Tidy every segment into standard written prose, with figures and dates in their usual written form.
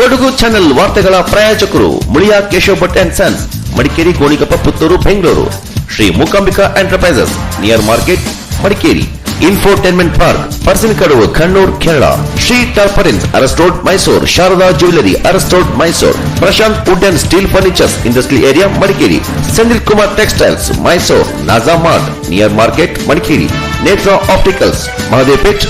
Kodagu channel ವಾರ್ತೆಗಳ ಪ್ರಾಯೋಜಕರು Muliya Keshav Bhat and sons, Madikeri, Gonikoppa, Puttur, Bengaluru. Shri Mookambika enterprises, near market, Madikeri. Infotainment park, Parsanakaduvu, Kannur, Kerala. Shri ಟಾರ್ಪರಿನ್ಸ್, Aras road, Mysuru. Sharada jewellery, Aras road, Mysuru. Prashanth wood and steel furnitures, industrial area, Madikeri. Sandil Kumar textiles, Mysuru. Naja mart, near market, Madikeri. Netra opticals, Mahadevpet.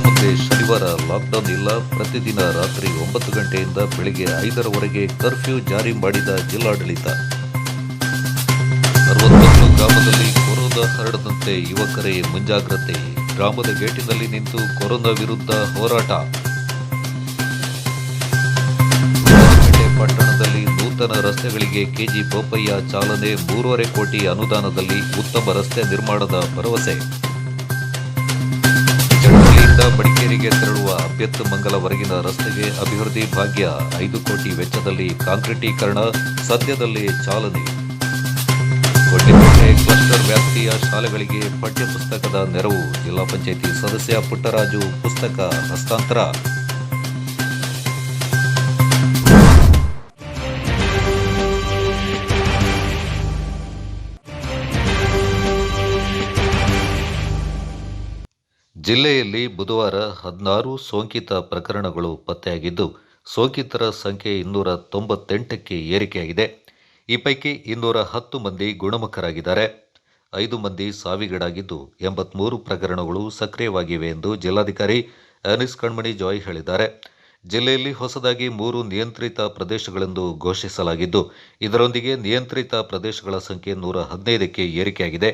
ಮುಂದೆ ಶನಿವಾರ lockdown ಇಲ್ಲ. ಪ್ರತಿದಿನ ರಾತ್ರಿ 9 ಗಂಟೆಯಿಂದ ಬೆಳಿಗ್ಗೆ 5ರವರೆಗೆ ಕರ್ಫ್ಯೂ ಜಾರಿ ಮಾಡಿದ ಜಿಲ್ಲಾಡಳಿತ. 61 ಗ್ರಾಮದಲ್ಲಿ ಕೊರೋನಾ ಹರಡದಂತೆ ಯುವಕರೇ ಮುಂಜಾಗ್ರತೆ. ಗ್ರಾಮದ ಗೇಟಿನಲ್ಲಿ ನಿಂತು ಕೊರೋನಾ ವಿರುದ್ಧ ಹೋರಾಟ. ಪಟ್ಟಣದಲ್ಲಿ ನೂತನ ರಸ್ತೆಗಳಿಗೆ ಕೆಜಿ ಬೋಪಯ್ಯ ಚಾಲನೆ. 3.5 ಕೋಟಿ ಅನುದಾನದಲ್ಲಿ ಉತ್ತಮ ರಸ್ತೆ ನಿರ್ಮಾಣದ ಭರವಸೆ. ಮಡಿಕೇರಿಗೆ ತೆರಳುವ ಅಭ್ಯರ್ಥಮಂಗಲವರೆಗಿನ ರಸ್ತೆಗೆ ಅಭಿವೃದ್ಧಿ ಭಾಗ್ಯ. 5 ಕೋಟಿ ವೆಚ್ಚದಲ್ಲಿ ಕಾಂಕ್ರೀಟೀಕರಣ, ಸದ್ಯದಲ್ಲೇ ಚಾಲನೆ. ಕೊಟ್ಟಿಗೆರೆ ಕ್ಲಸ್ಟರ್ ವ್ಯಾಪ್ತಿಯ ಶಾಲೆಗಳಿಗೆ ಪಠ್ಯಪುಸ್ತಕದ ನೆರವು. ಜಿಲ್ಲಾ ಪಂಚಾಯಿತಿ ಸದಸ್ಯ ಪುಟ್ಟರಾಜು ಪುಸ್ತಕ ಹಸ್ತಾಂತರ. ಜಿಲ್ಲೆಯಲ್ಲಿ ಬುಧವಾರ 16 ಸೋಂಕಿತ ಪ್ರಕರಣಗಳು ಪತ್ತೆಯಾಗಿದ್ದು, ಸೋಂಕಿತರ ಸಂಖ್ಯೆ 298ಕ್ಕೆ ಏರಿಕೆಯಾಗಿದೆ. ಈ ಪೈಕಿ 210 ಮಂದಿ ಗುಣಮುಖರಾಗಿದ್ದಾರೆ. 5 ಮಂದಿ ಸಾವಿಗೀಡಾಗಿದ್ದು 83 ಪ್ರಕರಣಗಳು ಸಕ್ರಿಯವಾಗಿವೆ ಎಂದು ಜಿಲ್ಲಾಧಿಕಾರಿ ಅನೀಸ್ ಕಣ್ಮಣಿ ಜಾಯ್ ಹೇಳಿದ್ದಾರೆ. ಜಿಲ್ಲೆಯಲ್ಲಿ ಹೊಸದಾಗಿ 3 ನಿಯಂತ್ರಿತ ಪ್ರದೇಶಗಳೆಂದು ಘೋಷಿಸಲಾಗಿದ್ದು, ಇದರೊಂದಿಗೆ ನಿಯಂತ್ರಿತ ಪ್ರದೇಶಗಳ ಸಂಖ್ಯೆ 115ಕ್ಕೆ ಏರಿಕೆಯಾಗಿದೆ.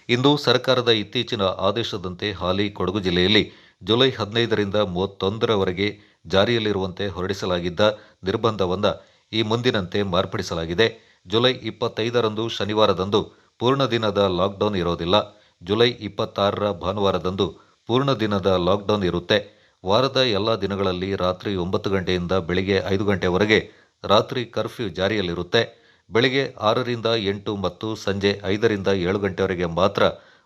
ಇಂದು ಸರ್ಕಾರದ ಇತ್ತೀಚಿನ ಆದೇಶದಂತೆ ಹಾಲಿ ಕೊಡಗು ಜಿಲ್ಲೆಯಲ್ಲಿ ಜುಲೈ 15ರಿಂದ 31ರವರೆಗೆ ಜಾರಿಯಲ್ಲಿರುವಂತೆ ಹೊರಡಿಸಲಾಗಿದ್ದ ನಿರ್ಬಂಧವನ್ನು ಈ ಮುಂದಿನಂತೆ ಮಾರ್ಪಡಿಸಲಾಗಿದೆ. ಜುಲೈ 25ರಂದು ಶನಿವಾರದಂದು ಪೂರ್ಣ ದಿನದ ಲಾಕ್ಡೌನ್ ಇರೋದಿಲ್ಲ. ಜುಲೈ 26ರ ಭಾನುವಾರದಂದು ಪೂರ್ಣ ದಿನದ ಲಾಕ್ಡೌನ್ ಇರುತ್ತೆ. ವಾರದ ಎಲ್ಲ ದಿನಗಳಲ್ಲಿ ರಾತ್ರಿ 9 ಗಂಟೆಯಿಂದ ಬೆಳಿಗ್ಗೆ 5 ಗಂಟೆವರೆಗೆ ರಾತ್ರಿ ಕರ್ಫ್ಯೂ ಜಾರಿಯಲ್ಲಿರುತ್ತೆ. ಬೆಳಿಗ್ಗೆ 6ರಿಂದ 8 ಮತ್ತು ಸಂಜೆ 5ರಿಂದ 7 ಗಂಟೆವರೆಗೆ ಮಾತ್ರ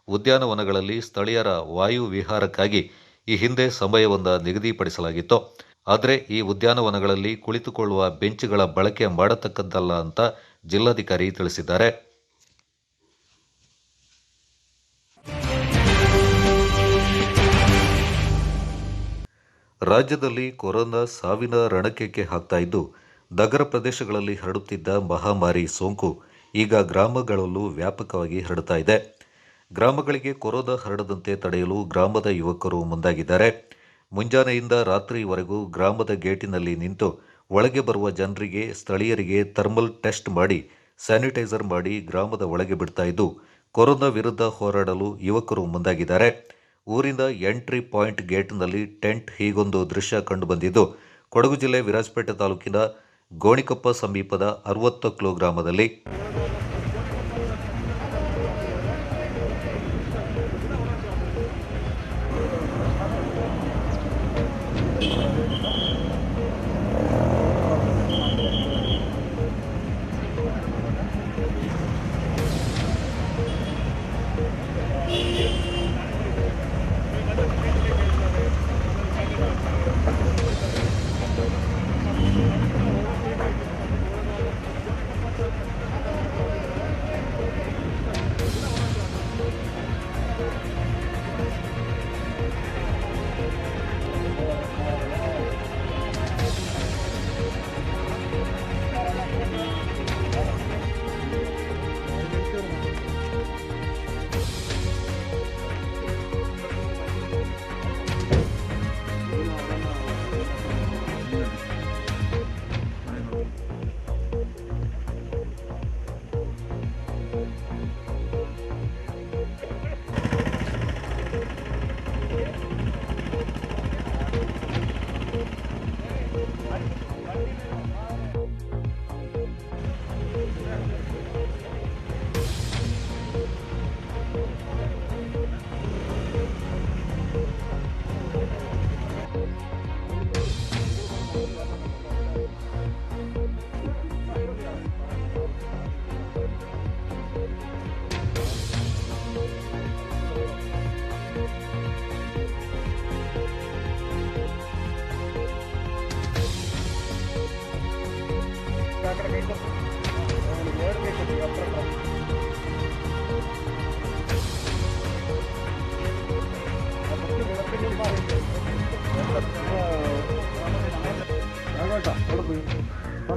ಉದ್ಯಾನವನಗಳಲ್ಲಿ ಸ್ಥಳೀಯರ ವಾಯು ವಿಹಾರಕ್ಕಾಗಿ ಈ ಹಿಂದೆ ಸಮಯವನ್ನು ನಿಗದಿಪಡಿಸಲಾಗಿತ್ತು. ಆದರೆ ಈ ಉದ್ಯಾನವನಗಳಲ್ಲಿ ಕುಳಿತುಕೊಳ್ಳುವ ಬೆಂಚ್ಗಳ ಬಳಕೆ ಮಾಡತಕ್ಕದ್ದಲ್ಲ ಅಂತ ಜಿಲ್ಲಾಧಿಕಾರಿ ತಿಳಿಸಿದ್ದಾರೆ. ರಾಜ್ಯದಲ್ಲಿ ಕೊರೋನಾ ಸಾವಿನ ರಣಕೆಕ್ಕೆ ಹಾಕ್ತಾ ಇದ್ದು, ನಗರ ಪ್ರದೇಶಗಳಲ್ಲಿ ಹರಡುತ್ತಿದ್ದ ಮಹಾಮಾರಿ ಸೋಂಕು ಈಗ ಗ್ರಾಮಗಳಲ್ಲೂ ವ್ಯಾಪಕವಾಗಿ ಹರಡ್ತಾ ಇದೆ. ಗ್ರಾಮಗಳಿಗೆ ಕೊರೋನಾ ಹರಡದಂತೆ ತಡೆಯಲು ಗ್ರಾಮದ ಯುವಕರು ಮುಂದಾಗಿದ್ದಾರೆ. ಮುಂಜಾನೆಯಿಂದ ರಾತ್ರಿವರೆಗೂ ಗ್ರಾಮದ ಗೇಟಿನಲ್ಲಿ ನಿಂತು ಒಳಗೆ ಬರುವ ಜನರಿಗೆ, ಸ್ಥಳೀಯರಿಗೆ ಥರ್ಮಲ್ ಟೆಸ್ಟ್ ಮಾಡಿ ಸ್ಯಾನಿಟೈಸರ್ ಮಾಡಿ ಗ್ರಾಮದ ಒಳಗೆ ಬಿಡ್ತಾ ಇದ್ದು, ಕೊರೋನಾ ವಿರುದ್ಧ ಹೋರಾಡಲು ಯುವಕರು ಮುಂದಾಗಿದ್ದಾರೆ. ಊರಿನ ಎಂಟ್ರಿ ಪಾಯಿಂಟ್ ಗೇಟ್ನಲ್ಲಿ ಟೆಂಟ್ ಹೀಗೊಂದು ದೃಶ್ಯ ಕಂಡುಬಂದಿದ್ದು, ಕೊಡಗು ಜಿಲ್ಲೆ ವಿರಾಜಪೇಟೆ ತಾಲೂಕಿನ ಗೋಣಿಕೊಪ್ಪ ಸಮೀಪದ 60 ಗ್ರಾಮದಲ್ಲಿ.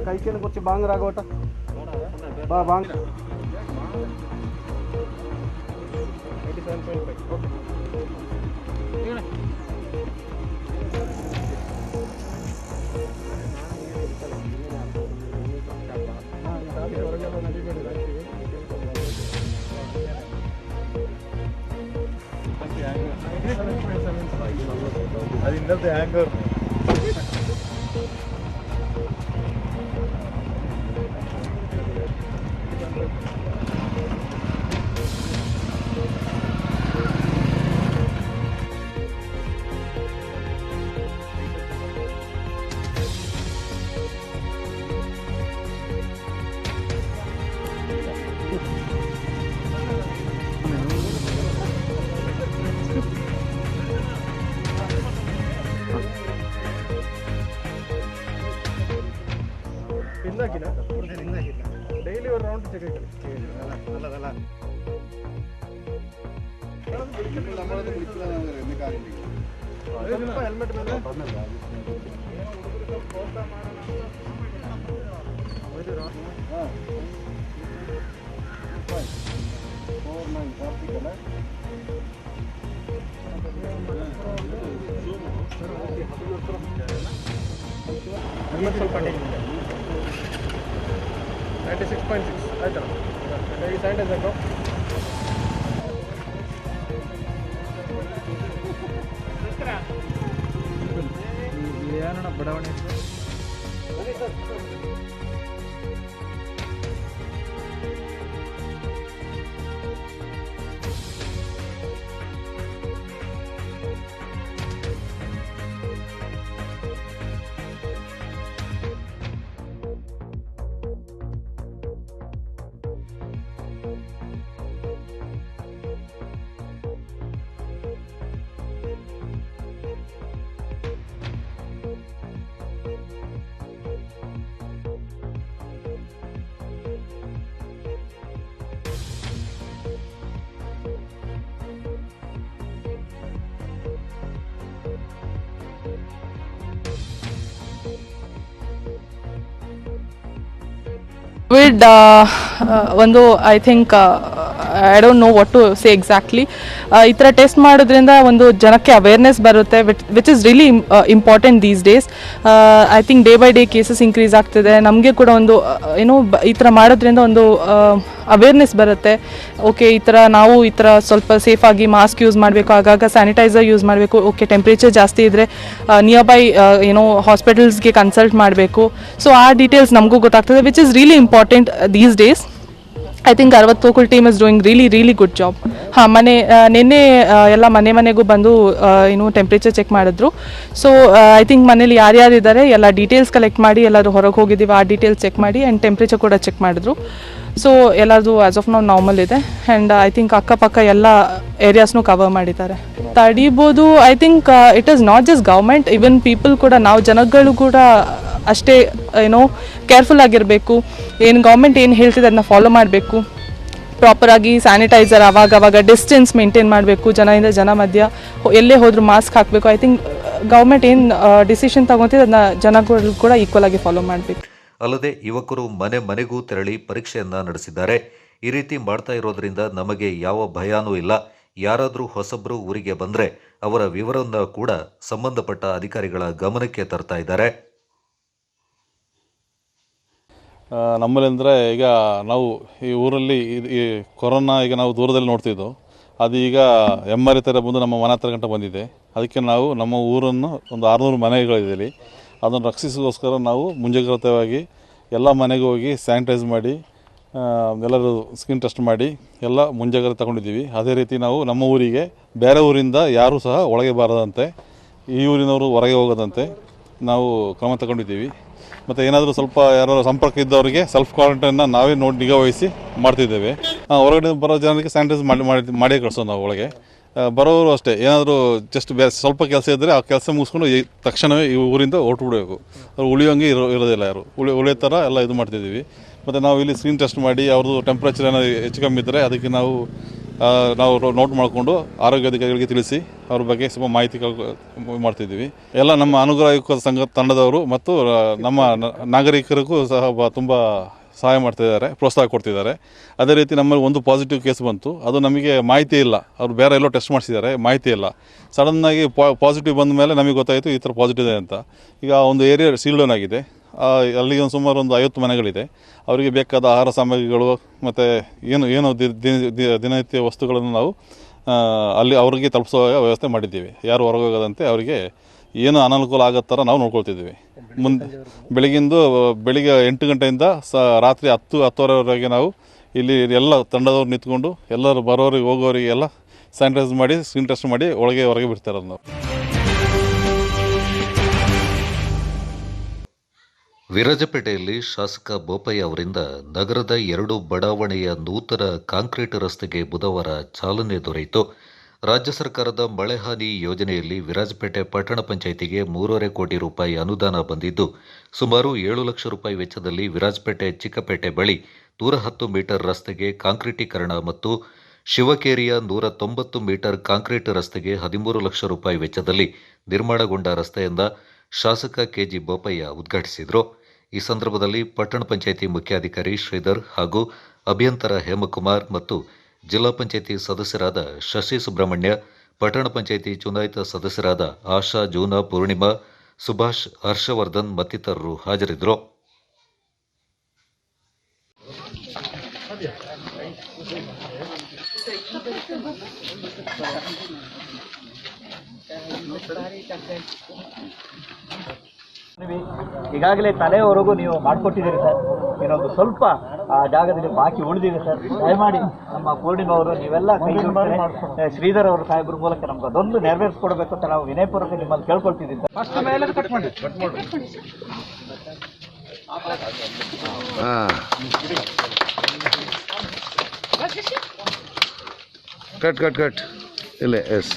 ಕೈಕೇನು ಕೊಚ್ಚಿ ಬಾಂಗ್ ರಾಗೋಟ ಬಾ ಬಾಂಗ್ 87.5. అది ఇన్నది యాంకర్ ಡೈಲಿ ಒಂದು ರೌಂಡ್ ಚೆಕ್ ಅಲ್ಲದಲ್ಲ ಹೆಲ್ಮೆಟ್ ಸ್ವಲ್ಪ 96.6 ಆಯ್ತಲ್ಲ ಹೇಗೆ ಸ್ಯಾನಿಟೈಸರ್ ಏನಣ್ಣ ಬಡಾವಣೆ ಕೋವಿಡ್ ಒಂದು I think I don't know what to say exactly ಈ ಥರ ಟೆಸ್ಟ್ ಮಾಡೋದ್ರಿಂದ ಒಂದು ಜನಕ್ಕೆ ಅವೇರ್ನೆಸ್ ಬರುತ್ತೆ which is really important these days I think day by day cases increase ಆಗ್ತಿದೆ ನಮಗೆ ಕೂಡ ಒಂದು ಏನೋ ಈ ಥರ ಮಾಡೋದ್ರಿಂದ ಒಂದು ಅವೇರ್ನೆಸ್ ಬರುತ್ತೆ ಓಕೆ ಈ ಥರ ನಾವು ಈ ಥರ ಸ್ವಲ್ಪ ಸೇಫಾಗಿ ಮಾಸ್ಕ್ ಯೂಸ್ ಮಾಡಬೇಕು ಆಗಾಗ ಸ್ಯಾನಿಟೈಸರ್ ಯೂಸ್ ಮಾಡಬೇಕು ಓಕೆ ಟೆಂಪ್ರೇಚರ್ ಜಾಸ್ತಿ ಇದ್ದರೆ ನಿಯರ್ ಬೈ ಏನೋ ಹಾಸ್ಪಿಟಲ್ಸ್ಗೆ ಕನ್ಸಲ್ಟ್ ಮಾಡಬೇಕು ಸೊ ಆ ಡೀಟೇಲ್ಸ್ ನಮಗೂ ಗೊತ್ತಾಗ್ತದೆ which is really important these days I think ಅರವತ್ತು Gokul team is doing really good job ಹಾಂ ನಿನ್ನೆ ಎಲ್ಲ ಮನೆಗೂ ಬಂದು ಏನು ಟೆಂಪ್ರೇಚರ್ ಚೆಕ್ ಮಾಡಿದ್ರು ಸೊ ಐ ಥಿಂಕ್ ಮನೇಲಿ ಯಾರ್ಯಾರು ಇದ್ದಾರೆ ಎಲ್ಲ ಡೀಟೇಲ್ಸ್ ಕಲೆಕ್ಟ್ ಮಾಡಿ ಎಲ್ಲರೂ ಹೊರಗೆ ಹೋಗಿದ್ದೀವಿ ಆ ಡೀಟೇಲ್ಸ್ ಚೆಕ್ ಮಾಡಿ ಆ್ಯಂಡ್ ಟೆಂಪ್ರೇಚರ್ ಕೂಡ ಚೆಕ್ ಮಾಡಿದ್ರು ಸೊ ಎಲ್ಲರದು ಆ್ಯಸ್ ಆಫ್ ನಾವು ನಾರ್ಮಲ್ ಇದೆ ಆ್ಯಂಡ್ ಐ ಥಿಂಕ್ ಅಕ್ಕಪಕ್ಕ ಎಲ್ಲ ಏರಿಯಾಸ್ನೂ ಕವರ್ ಮಾಡಿದ್ದಾರೆ ತಡಿಬೋದು I think it is not just government even people ಕೂಡ ನಾವು ಜನಗಳು ಕೂಡ ಅಷ್ಟೇ ಏನೋ ಕೇರ್ಫುಲ್ ಆಗಿರಬೇಕು ಏನು ಗೌರ್ಮೆಂಟ್ ಏನು ಹೇಳ್ತಿದೆ ಅದನ್ನ ಫಾಲೋ ಮಾಡಬೇಕು ಪ್ರಾಪರಾಗಿ ಸ್ಯಾನಿಟೈಸರ್ ಅವಾಗ ಡಿಸ್ಟೆನ್ಸ್ ಮೇಂಟೈನ್ ಮಾಡಬೇಕು ಜನದಿಂದ ಜನ ಮಧ್ಯ ಎಲ್ಲೇ ಹೋದರೂ ಮಾಸ್ಕ್ ಹಾಕಬೇಕು ಐ ಥಿಂಕ್ ಗೌರ್ಮೆಂಟ್ ಏನು ಡಿಸಿಷನ್ ತಗೊತಿದೆ ಅದನ್ನ ಜನಗಳು ಕೂಡ ಈಕ್ವಲ್ ಆಗಿ ಫಾಲೋ ಮಾಡಬೇಕು ಅಲ್ಲದೆ ಯುವಕರು ಮನೆಗೂ ತೆರಳಿ ಪರೀಕ್ಷೆಯನ್ನ ನಡೆಸಿದ್ದಾರೆ ಈ ರೀತಿ ಮಾಡ್ತಾ ಇರೋದ್ರಿಂದ ನಮಗೆ ಯಾವ ಭಯಾನೂ ಇಲ್ಲ ಯಾರಾದರೂ ಹೊಸಬ್ರು ಊರಿಗೆ ಬಂದರೆ ಅವರ ವಿವರವನ್ನು ಕೂಡ ಸಂಬಂಧಪಟ್ಟ ಅಧಿಕಾರಿಗಳ ಗಮನಕ್ಕೆ ತರ್ತಾ ಇದ್ದಾರೆ ನಮ್ಮಲ್ಲಿ ಅಂದರೆ ಈಗ ನಾವು ಈ ಊರಲ್ಲಿ ಈ ಕೊರೋನಾ ಈಗ ನಾವು ದೂರದಲ್ಲಿ ನೋಡ್ತಿದ್ದೋ ಅದು ಈಗ ಎಮ್ಮರಿ ಥರ ಬಂದು ನಮ್ಮ ಮನೆ ಹತ್ರ ಗಂಟೆ ಬಂದಿದೆ ಅದಕ್ಕೆ ನಾವು ನಮ್ಮ ಊರನ್ನು ಒಂದು 600 ಮನೆಗಳಿದೆ ಅದನ್ನು ರಕ್ಷಿಸೋಸ್ಕರ ನಾವು ಮುಂಜಾಗ್ರತವಾಗಿ ಎಲ್ಲ ಮನೆಗೆ ಹೋಗಿ ಸ್ಯಾನಿಟೈಸ್ ಮಾಡಿ ಎಲ್ಲರೂ ಸ್ಕಿನ್ ಟೆಸ್ಟ್ ಮಾಡಿ ಎಲ್ಲ ಮುಂಜಾಗ್ರತೆ ತಗೊಂಡಿದ್ದೀವಿ. ಅದೇ ರೀತಿ ನಾವು ನಮ್ಮ ಊರಿಗೆ ಬೇರೆ ಊರಿಂದ ಯಾರೂ ಸಹ ಒಳಗೆ ಬಾರದಂತೆ, ಈ ಊರಿನವರು ಹೊರಗೆ ಹೋಗೋದಂತೆ ನಾವು ಕ್ರಮ ತಗೊಂಡಿದ್ದೀವಿ. ಮತ್ತು ಏನಾದರೂ ಸ್ವಲ್ಪ ಯಾರು ಸಂಪರ್ಕ ಇದ್ದವರಿಗೆ ಸೆಲ್ಫ್ ಕ್ವಾರಂಟೈನ್ನ ನಾವೇ ನೋಡಿ ನಿಗಾ ವಹಿಸಿ ಮಾಡ್ತಿದ್ದೇವೆ. ಹೊರಗಡೆ ಬರೋ ಜನರಿಗೆ ಸ್ಯಾನಿಟೈಸ್ ಮಾಡಿ ಕಳಿಸೋದು ನಾವು. ಒಳಗೆ ಬರೋರು ಅಷ್ಟೇ, ಏನಾದರೂ ಜಸ್ಟ್ ಸ್ವಲ್ಪ ಕೆಲಸ ಇದ್ದರೆ ಆ ಕೆಲಸ ಮುಗಿಸ್ಕೊಂಡು ತಕ್ಷಣವೇ ಈ ಊರಿಂದ ಹೊರಟು ಬಿಡಬೇಕು. ಅವ್ರು ಉಳಿಯೋಂಗೆ ಇರೋದಿಲ್ಲ, ಯಾರು ಉಳಿಯೋ ಥರ ಎಲ್ಲ ಇದು ಮಾಡ್ತಿದ್ದೀವಿ. ಮತ್ತು ನಾವು ಇಲ್ಲಿ ಸ್ಕ್ರೀನ್ ಟೆಸ್ಟ್ ಮಾಡಿ ಅವ್ರದ್ದು ಟೆಂಪ್ರೇಚರ್ ಏನಾದರೂ ಹೆಚ್ಚು ಕಮ್ಮಿ ಇದ್ದರೆ ಅದಕ್ಕೆ ನಾವು ನೋಟ್ ಮಾಡಿಕೊಂಡು ಆರೋಗ್ಯ ಅಧಿಕಾರಿಗಳಿಗೆ ತಿಳಿಸಿ ಅವ್ರ ಬಗ್ಗೆ ಸ್ವಲ್ಪ ಮಾಹಿತಿ ಮಾಡ್ತಿದ್ದೀವಿ. ಎಲ್ಲ ನಮ್ಮ ಅನುಗ್ರಹ ಸಂಘ ತಂಡದವರು ಮತ್ತು ನಮ್ಮ ನಾಗರಿಕರಿಗೂ ಸಹ ತುಂಬ ಸಹಾಯ ಮಾಡ್ತಿದ್ದಾರೆ, ಪ್ರೋತ್ಸಾಹ ಕೊಡ್ತಿದ್ದಾರೆ. ಅದೇ ರೀತಿ ನಮ್ಮಲ್ಲಿ ಒಂದು ಪಾಸಿಟಿವ್ ಕೇಸ್ ಬಂತು, ಅದು ನಮಗೆ ಮಾಹಿತಿ ಇಲ್ಲ, ಅವ್ರು ಬೇರೆ ಎಲ್ಲೋ ಟೆಸ್ಟ್ ಮಾಡಿಸಿದ್ದಾರೆ, ಮಾಹಿತಿ ಇಲ್ಲ. ಸಡನ್ನಾಗಿ ಪಾಸಿಟಿವ್ ಬಂದ ಮೇಲೆ ನಮಗೆ ಗೊತ್ತಾಯಿತು ಈ ಥರ ಪಾಸಿಟಿವ್ ಇದೆ ಅಂತ. ಈಗ ಒಂದು ಏರಿಯಾ ಸೀಲ್ ಡೌನ್ ಆಗಿದೆ, ಅಲ್ಲಿಗೆ ಸುಮಾರು ಒಂದು 50 ಮನೆಗಳಿದೆ. ಅವರಿಗೆ ಬೇಕಾದ ಆಹಾರ ಸಾಮಗ್ರಿಗಳು ಮತ್ತು ಏನು ದಿನನಿತ್ಯ ವಸ್ತುಗಳನ್ನು ನಾವು ಅಲ್ಲಿ ಅವರಿಗೆ ತಲುಪಿಸೋ ವ್ಯವಸ್ಥೆ ಮಾಡಿದ್ದೀವಿ. ಯಾರು ಹೊರಗೆ ಹೋಗೋದಂತೆ ಅವರಿಗೆ ಏನು ಅನಾನುಕೂಲ ಆಗೋ ಥರ ನಾವು ನೋಡ್ಕೊಳ್ತಿದ್ದೀವಿ. ಬೆಳಿಗ್ಗೆ 8 ಗಂಟೆಯಿಂದ ರಾತ್ರಿ 10-10:30ವರೆಗೆ ನಾವು ಇಲ್ಲಿ ಎಲ್ಲ ತಂಡದವ್ರು ನಿಂತ್ಕೊಂಡು ಎಲ್ಲರೂ ಬರೋರಿಗೆ ಹೋಗೋರಿಗೆ ಎಲ್ಲ ಸ್ಯಾನಿಟೈಸ್ ಮಾಡಿ ಸ್ಕ್ರೀನ್ ಟೆಸ್ಟ್ ಮಾಡಿ ಹೊರಗೆ ಬಿಡ್ತಾರೆ ನಾವು. ವಿರಾಜಪೇಟೆಯಲ್ಲಿ ಶಾಸಕ ಬೋಪಯ್ಯ ಅವರಿಂದ ನಗರದ 2 ಬಡಾವಣೆಯ ನೂತನ ಕಾಂಕ್ರೀಟ್ ರಸ್ತೆಗೆ ಬುಧವಾರ ಚಾಲನೆ ದೊರೆಯಿತು. ರಾಜ್ಯ ಸರ್ಕಾರದ ಮಳೆ ಹಾನಿ ಯೋಜನೆಯಲ್ಲಿ ವಿರಾಜಪೇಟೆ ಪಟ್ಟಣ ಪಂಚಾಯಿತಿಗೆ 3.5 ಕೋಟಿ ರೂಪಾಯಿ ಅನುದಾನ ಬಂದಿದ್ದು, ಸುಮಾರು 7 ಲಕ್ಷ ರೂಪಾಯಿ ವೆಚ್ಚದಲ್ಲಿ ವಿರಾಜಪೇಟೆ ಚಿಕ್ಕಪೇಟೆ ಬಳಿ 110 ಮೀಟರ್ ರಸ್ತೆಗೆ ಕಾಂಕ್ರೀಟೀಕರಣ ಮತ್ತು ಶಿವಕೇರಿಯ 190 ಮೀಟರ್ ಕಾಂಕ್ರೀಟ್ ರಸ್ತೆಗೆ 13 ಲಕ್ಷ ರೂಪಾಯಿ ವೆಚ್ಚದಲ್ಲಿ ನಿರ್ಮಾಣಗೊಂಡ ರಸ್ತೆಯಿಂದ ಶಾಸಕ ಕೆಜಿ ಬೋಪಯ್ಯ ಉದ್ಘಾಟಿಸಿದರು. ಈ ಸಂದರ್ಭದಲ್ಲಿ ಪಟ್ಟಣ ಪಂಚಾಯಿತಿ ಮುಖ್ಯಾಧಿಕಾರಿ ಶ್ರೀಧರ್ ಹಾಗೂ ಅಭಿಯಂತರ ಹೇಮಕುಮಾರ್ ಮತ್ತು ಜಿಲ್ಲಾ ಪಂಚಾಯಿತಿ ಸದಸ್ಯರಾದ ಶಶಿ ಸುಬ್ರಹ್ಮಣ್ಯ, ಪಟ್ಟಣ ಪಂಚಾಯಿತಿ ಚುನಾಯಿತ ಸದಸ್ಯರಾದ ಆಶಾ, ಜೂನಾ, ಪೂರ್ಣಿಮಾ, ಸುಭಾಷ್, ಹರ್ಷವರ್ಧನ್ ಮತ್ತಿತರರು ಹಾಜರಿದ್ದರು. ಈಗಾಗಲೇ ತಲೆವರೆಗೂ ನೀವು ಮಾಡಿಕೊಟ್ಟಿದ್ದೀರಿ ಸರ್. ಇನ್ನೊಂದು ಸ್ವಲ್ಪ ಆ ಜಾಗದಲ್ಲಿ ಬಾಕಿ ಉಳಿದಿದೆ ಸರ್. ದಯಮಾಡಿ ನಮ್ಮ ಪೂರ್ಣಿಮಾ ಅವರು ನೀವೆಲ್ಲ ಕೈ ಜೋಡಿಸಿ ಶ್ರೀಧರ್ ಅವರ ಸಾಹೇಬ್ರ ಮೂಲಕ ನಮ್ಗೆ ಅದೊಂದು ನೆರವೇರಿಸ್ಕೊಡ್ಬೇಕು ಅಂತ ನಾವು ವಿನಯಪೂರ್ವಕ ನಿಮ್ಮಲ್ಲಿ ಕೇಳ್ಕೊಳ್ತಿದ್ದೀವಿ ಸರ್. ಕಟ್ ಇಲ್ಲ ಎಸ್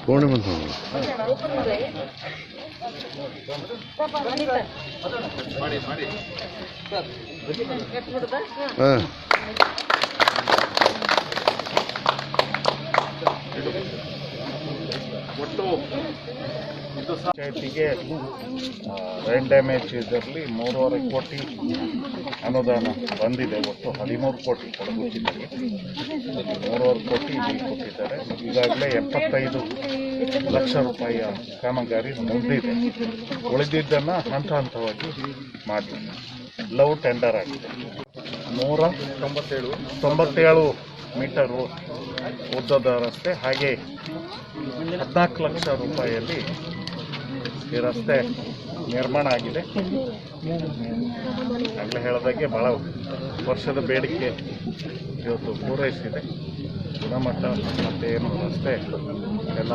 ಕೋಣೆ ಬಂತು. ಹಾಂ ಪಂಚಾಯತಿಗೆ ರೈನ್ ಡ್ಯಾಮೇಜ್ ಇದರಲ್ಲಿ 3.5 ಕೋಟಿ ಅನುದಾನ ಬಂದಿದೆ. ಒಟ್ಟು 13 ಕೋಟಿ ಕೊಡಗು ಜಿಲ್ಲೆಗೆ 3.5 ಕೋಟಿ ಕೊಟ್ಟಿದ್ದಾರೆ. ಈಗಾಗಲೇ 75 ಲಕ್ಷ ರೂಪಾಯಿಯ ಕಾಮಗಾರಿ ಮುಗಿದಿದೆ. ಉಳಿದಿದ್ದನ್ನು ಹಂತವಾಗಿ ಮಾಡಿ ಎಲ್ಲವೂ ಟೆಂಡರ್ ಆಗಿದೆ. 197 ಮೀಟರು ಉದ್ದದ ರಸ್ತೆ, ಹಾಗೆ 14 ಲಕ್ಷ ರೂಪಾಯಿಯಲ್ಲಿ ಈ ರಸ್ತೆ ನಿರ್ಮಾಣ ಆಗಿದೆ. ಆಗಲೇ ಹೇಳಿದಾಗೆ ಭಾಳ ವರ್ಷದ ಬೇಡಿಕೆ ಇವತ್ತು ಪೂರೈಸಿದೆ. ಗುಣಮಟ್ಟ ಮತ್ತು ಏನು ರಸ್ತೆ ಎಲ್ಲ